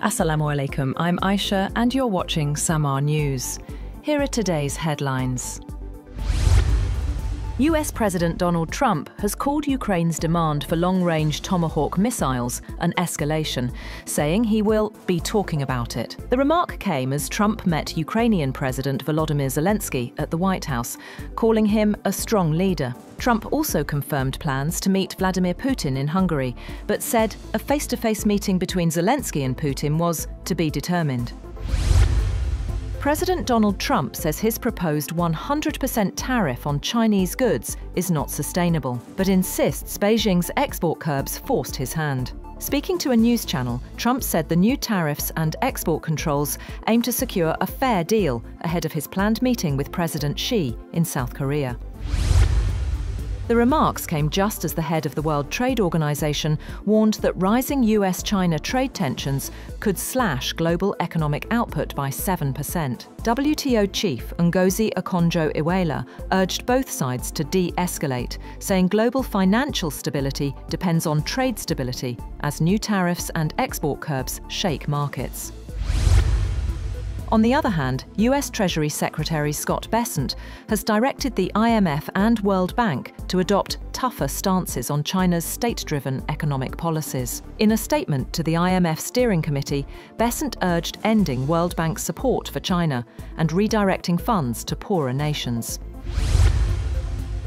Assalamu alaikum, I'm Aisha and you're watching SAMAA News. Here are today's headlines. US President Donald Trump has called Ukraine's demand for long-range Tomahawk missiles an escalation, saying he will be talking about it. The remark came as Trump met Ukrainian President Volodymyr Zelenskyy at the White House, calling him a strong leader. Trump also confirmed plans to meet Vladimir Putin in Hungary, but said a face-to-face meeting between Zelenskyy and Putin was to be determined. President Donald Trump says his proposed 100% tariff on Chinese goods is not sustainable, but insists Beijing's export curbs forced his hand. Speaking to a news channel, Trump said the new tariffs and export controls aim to secure a fair deal ahead of his planned meeting with President Xi in South Korea. The remarks came just as the head of the World Trade Organization warned that rising US-China trade tensions could slash global economic output by 7%. WTO chief Ngozi Okonjo-Iweala urged both sides to de-escalate, saying global financial stability depends on trade stability as new tariffs and export curbs shake markets. On the other hand, US Treasury Secretary Scott Bessent has directed the IMF and World Bank to adopt tougher stances on China's state-driven economic policies. In a statement to the IMF Steering Committee, Bessent urged ending World Bank's support for China and redirecting funds to poorer nations.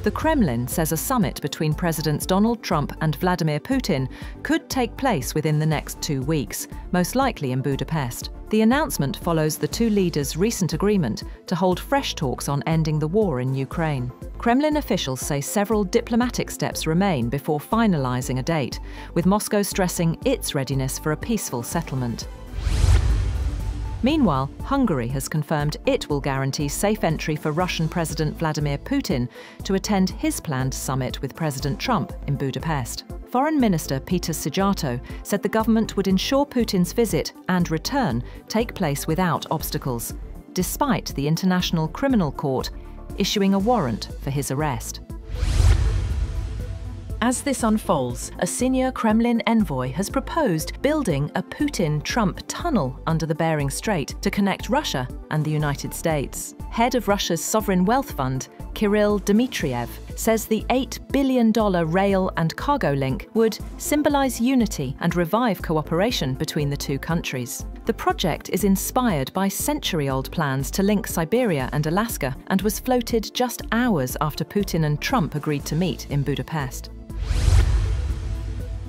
The Kremlin says a summit between Presidents Donald Trump and Vladimir Putin could take place within the next 2 weeks, most likely in Budapest. The announcement follows the two leaders' recent agreement to hold fresh talks on ending the war in Ukraine. Kremlin officials say several diplomatic steps remain before finalizing a date, with Moscow stressing its readiness for a peaceful settlement. Meanwhile, Hungary has confirmed it will guarantee safe entry for Russian President Vladimir Putin to attend his planned summit with President Trump in Budapest. Foreign Minister Peter Szijjártó said the government would ensure Putin's visit and return take place without obstacles, despite the International Criminal Court issuing a warrant for his arrest. As this unfolds, a senior Kremlin envoy has proposed building a Putin-Trump tunnel under the Bering Strait to connect Russia and the United States. Head of Russia's Sovereign Wealth Fund, Kirill Dmitriev, says the $8 billion rail and cargo link would symbolize unity and revive cooperation between the two countries. The project is inspired by century-old plans to link Siberia and Alaska and was floated just hours after Putin and Trump agreed to meet in Budapest.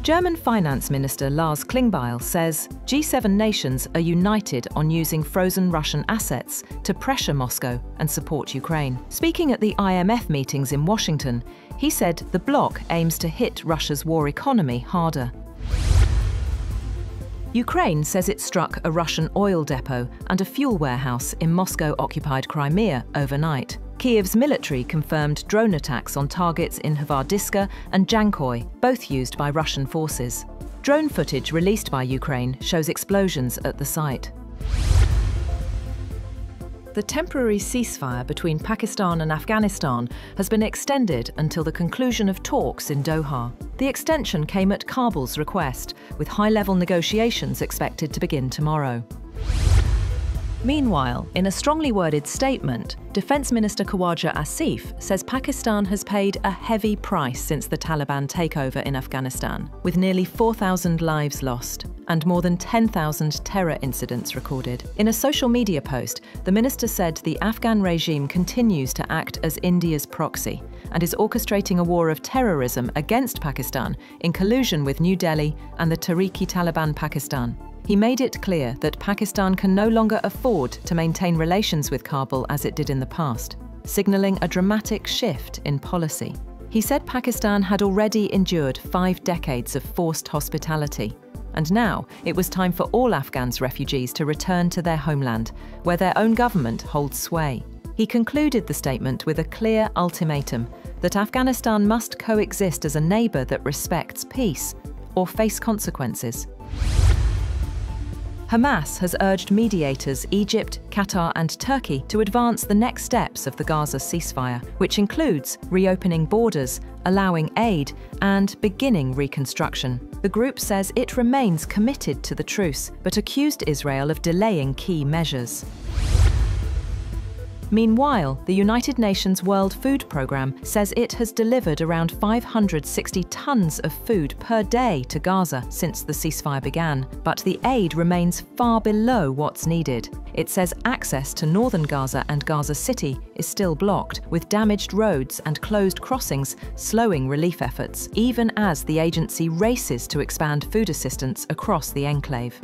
German Finance Minister Lars Klingbeil says G7 nations are united on using frozen Russian assets to pressure Moscow and support Ukraine. Speaking at the IMF meetings in Washington, he said the bloc aims to hit Russia's war economy harder. Ukraine says it struck a Russian oil depot and a fuel warehouse in Moscow-occupied Crimea overnight. Kyiv's military confirmed drone attacks on targets in Hvardiska and Jankoy, both used by Russian forces. Drone footage released by Ukraine shows explosions at the site. The temporary ceasefire between Pakistan and Afghanistan has been extended until the conclusion of talks in Doha. The extension came at Kabul's request, with high-level negotiations expected to begin tomorrow. Meanwhile, in a strongly worded statement, Defence Minister Khawaja Asif says Pakistan has paid a heavy price since the Taliban takeover in Afghanistan, with nearly 4,000 lives lost and more than 10,000 terror incidents recorded. In a social media post, the minister said the Afghan regime continues to act as India's proxy and is orchestrating a war of terrorism against Pakistan in collusion with New Delhi and the Tehrik-i-Taliban Pakistan. He made it clear that Pakistan can no longer afford to maintain relations with Kabul as it did in the past, signalling a dramatic shift in policy. He said Pakistan had already endured 5 decades of forced hospitality, and now it was time for all Afghans refugees to return to their homeland, where their own government holds sway. He concluded the statement with a clear ultimatum that Afghanistan must coexist as a neighbour that respects peace or face consequences. Hamas has urged mediators Egypt, Qatar and Turkey to advance the next steps of the Gaza ceasefire, which includes reopening borders allowing aid, and beginning reconstruction. The group says it remains committed to the truce, but accused Israel of delaying key measures. Meanwhile, the United Nations World Food Programme says it has delivered around 560 tons of food per day to Gaza since the ceasefire began, but the aid remains far below what's needed. It says access to northern Gaza and Gaza City is still blocked, with damaged roads and closed crossings slowing relief efforts, even as the agency races to expand food assistance across the enclave.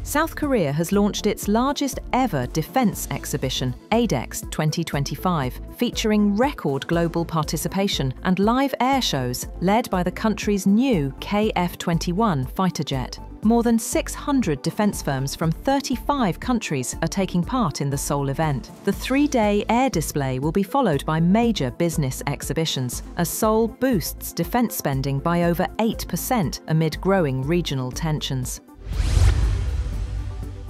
South Korea has launched its largest ever defense exhibition, ADEX 2025, featuring record global participation and live air shows led by the country's new KF-21 fighter jet. More than 600 defense firms from 35 countries are taking part in the Seoul event. The 3-day air display will be followed by major business exhibitions, as Seoul boosts defense spending by over 8% amid growing regional tensions.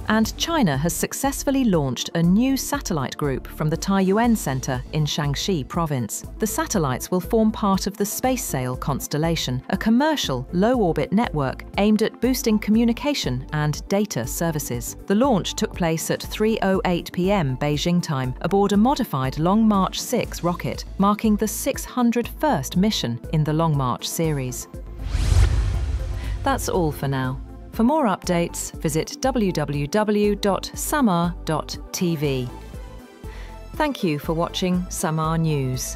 And China has successfully launched a new satellite group from the Taiyuan Center in Shaanxi province. The satellites will form part of the Space Sail constellation, a commercial, low-orbit network aimed at boosting communication and data services. The launch took place at 3:08 p.m. Beijing time aboard a modified Long March 6 rocket, marking the 601st mission in the Long March series. That's all for now. For more updates, visit www.SAMAA TV. Thank you for watching SAMAA News.